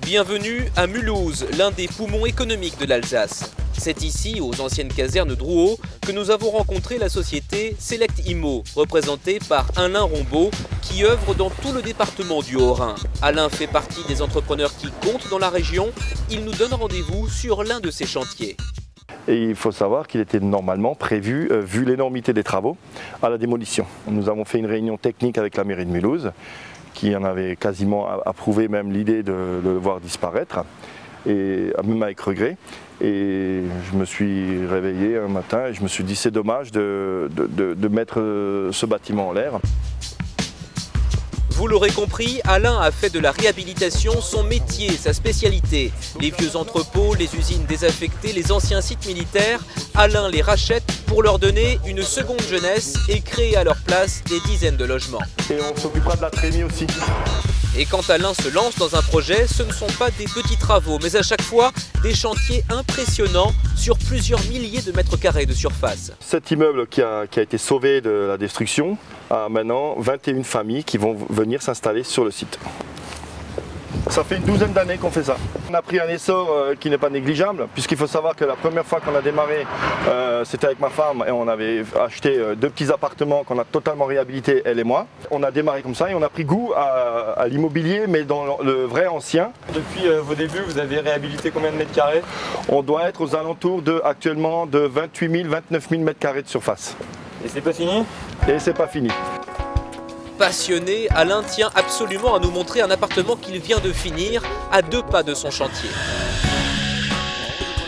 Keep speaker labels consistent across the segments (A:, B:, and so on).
A: Bienvenue à Mulhouse, l'un des poumons économiques de l'Alsace. C'est ici, aux anciennes casernes Drouot, que nous avons rencontré la société Select Immo, représentée par Alain Rombaud, qui œuvre dans tout le département du Haut-Rhin. Alain fait partie des entrepreneurs qui comptent dans la région. Il nous donne rendez-vous sur l'un de ses chantiers.
B: Et il faut savoir qu'il était normalement prévu, vu l'énormité des travaux, à la démolition. Nous avons fait une réunion technique avec la mairie de Mulhouse, qui en avait quasiment approuvé même l'idée de le voir disparaître, et même avec regret. Et je me suis réveillé un matin et je me suis dit c'est dommage de mettre ce bâtiment en l'air.
A: Vous l'aurez compris, Alain a fait de la réhabilitation son métier, sa spécialité. Les vieux entrepôts, les usines désaffectées, les anciens sites militaires, Alain les rachète pour leur donner une seconde jeunesse et créer à leur place des dizaines de logements.
B: Et on s'occupera de la trémie aussi.
A: Et quand Alain se lance dans un projet, ce ne sont pas des petits travaux, mais à chaque fois des chantiers impressionnants sur plusieurs milliers de mètres carrés de surface.
B: Cet immeuble qui a été sauvé de la destruction a maintenant 21 familles qui vont venir s'installer sur le site. Ça fait une douzaine d'années qu'on fait ça. On a pris un essor qui n'est pas négligeable, puisqu'il faut savoir que la première fois qu'on a démarré, c'était avec ma femme et on avait acheté deux petits appartements qu'on a totalement réhabilités, elle et moi. On a démarré comme ça et on a pris goût à l'immobilier, mais dans le vrai ancien.
C: Depuis vos débuts, vous avez réhabilité combien de mètres carrés?
B: On doit être aux alentours actuellement de 28 000, 29 000 mètres carrés de surface.
C: Et c'est pas fini?
B: Et c'est pas fini.
A: Passionné, Alain tient absolument à nous montrer un appartement qu'il vient de finir à 2 pas de son chantier.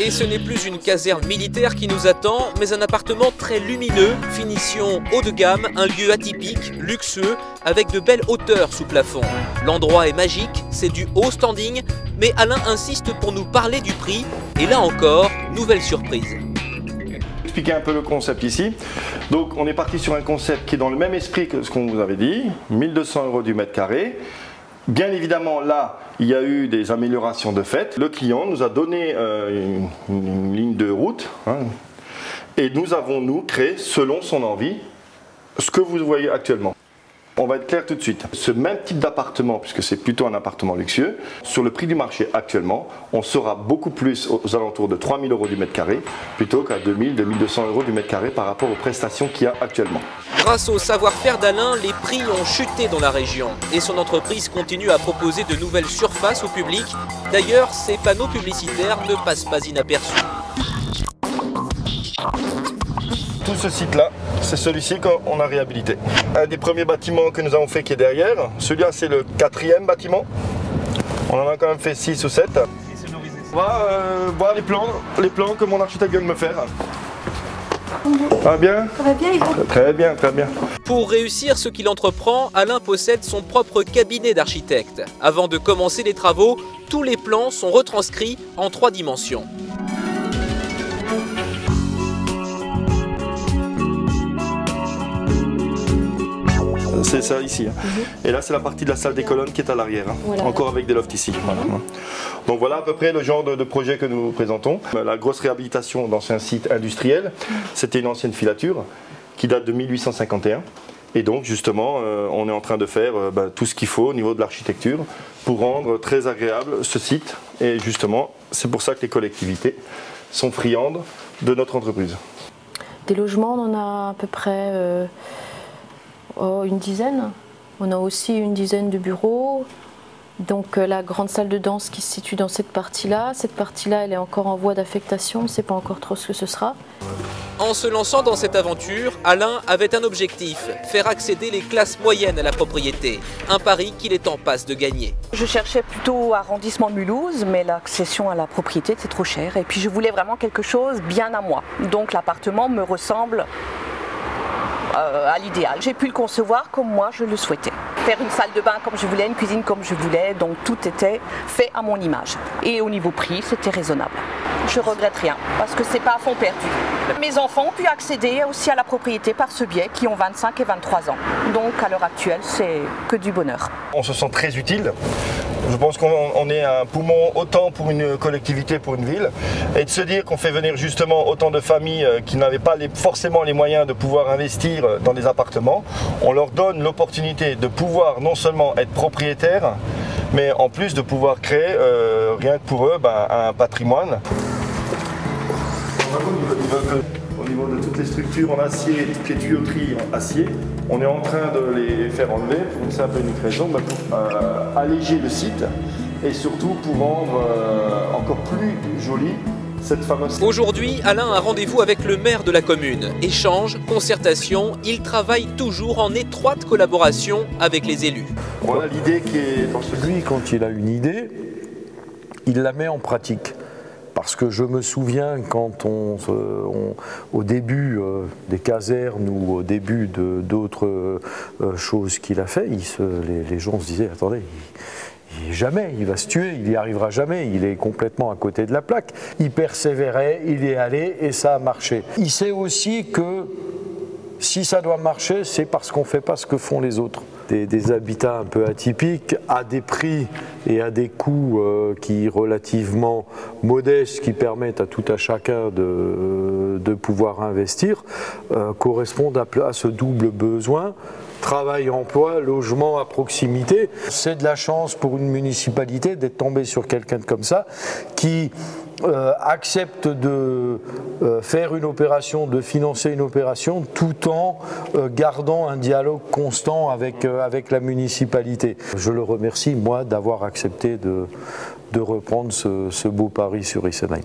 A: Et ce n'est plus une caserne militaire qui nous attend, mais un appartement très lumineux, finition haut de gamme, un lieu atypique, luxueux, avec de belles hauteurs sous plafond. L'endroit est magique, c'est du haut standing, mais Alain insiste pour nous parler du prix, et là encore, nouvelle surprise.
B: Expliquer un peu le concept ici. Donc on est parti sur un concept qui est dans le même esprit que ce qu'on vous avait dit, 1 200 € du mètre carré. Bien évidemment là, il y a eu des améliorations de fait. Le client nous a donné une ligne de route et nous avons créé selon son envie ce que vous voyez actuellement. On va être clair tout de suite. Ce même type d'appartement, puisque c'est plutôt un appartement luxueux, sur le prix du marché actuellement, on sera beaucoup plus aux alentours de 3 000 € du mètre carré, plutôt qu'à 2 000, 2 200 € du mètre carré par rapport aux prestations qu'il y a actuellement.
A: Grâce au savoir-faire d'Alain, les prix ont chuté dans la région et son entreprise continue à proposer de nouvelles surfaces au public. D'ailleurs, ces panneaux publicitaires ne passent pas inaperçus.
B: Tout ce site-là, c'est celui-ci qu'on a réhabilité. Un des premiers bâtiments que nous avons fait qui est derrière, celui-là c'est le 4e bâtiment. On en a quand même fait 6 ou 7. On va voir les plans que mon architecte vient de me faire. Ça va bien?
D: Ça va bien, Yvon?
B: Très bien, très bien.
A: Pour réussir ce qu'il entreprend, Alain possède son propre cabinet d'architecte. Avant de commencer les travaux, tous les plans sont retranscrits en 3 dimensions.
B: C'est ça ici. Et là c'est la partie de la salle des colonnes qui est à l'arrière, voilà. Encore avec des lofts ici. Voilà. Donc voilà à peu près le genre de projet que nous présentons. La grosse réhabilitation d'ancien site industriel, c'était une ancienne filature qui date de 1851. Et donc justement on est en train de faire tout ce qu'il faut au niveau de l'architecture pour rendre très agréable ce site. Et justement c'est pour ça que les collectivités sont friandes de notre entreprise.
D: Des logements, on en a à peu près une dizaine. On a aussi une dizaine de bureaux. Donc la grande salle de danse qui se situe dans cette partie-là. Cette partie-là, elle est encore en voie d'affectation. On ne sait pas encore trop ce que ce sera.
A: En se lançant dans cette aventure, Alain avait un objectif, faire accéder les classes moyennes à la propriété. Un pari qu'il est en passe de gagner.
E: Je cherchais plutôt arrondissement Mulhouse, mais l'accession à la propriété, c'est trop cher. Et puis je voulais vraiment quelque chose bien à moi. Donc l'appartement me ressemble à l'idéal. J'ai pu le concevoir comme moi je le souhaitais. Faire une salle de bain comme je voulais, une cuisine comme je voulais, donc tout était fait à mon image. Et au niveau prix, c'était raisonnable. Je regrette rien, parce que c'est pas à fond perdu. Mes enfants ont pu accéder aussi à la propriété par ce biais, qui ont 25 et 23 ans. Donc à l'heure actuelle, c'est que du bonheur. On se sent très utile. Je pense qu'on est un poumon autant pour une collectivité, pour une ville, et de se dire qu'on fait venir justement autant de familles qui n'avaient pas forcément les moyens de pouvoir investir dans des appartements, on leur donne l'opportunité de pouvoir non seulement être propriétaire,
B: mais en plus de pouvoir créer, rien que pour eux, un patrimoine. Au niveau de toutes les structures en acier, toutes les tuyauteries en acier, on est en train de les faire enlever pour une simple et unique raison, pour alléger le site et surtout pour rendre encore plus joli cette fameuse...
A: Aujourd'hui, Alain a rendez-vous avec le maire de la commune. Échange, concertation, il travaille toujours en étroite collaboration avec les élus.
B: Voilà l'idée qui est dans ce...
F: Lui, quand il a une idée, il la met en pratique. Parce que je me souviens quand au début des casernes ou au début d'autres choses qu'il a fait, les gens se disaient, attendez, jamais, il va se tuer, il n'y arrivera jamais, il est complètement à côté de la plaque. Il persévérait, il y est allé et ça a marché. Il sait aussi que si ça doit marcher, c'est parce qu'on ne fait pas ce que font les autres. Des habitats un peu atypiques, à des prix et à des coûts qui relativement modestes, qui permettent à tout à chacun de pouvoir investir, correspondent à ce double besoin. Travail, emploi, logement à proximité. C'est de la chance pour une municipalité d'être tombée sur quelqu'un comme ça qui accepte de faire une opération, de financer une opération tout en gardant un dialogue constant avec la municipalité. Je le remercie, moi, d'avoir accepté de reprendre ce beau pari sur Isenheim.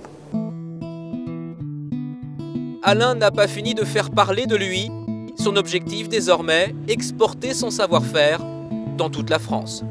A: Alain n'a pas fini de faire parler de lui. Son objectif désormais, exporter son savoir-faire dans toute la France.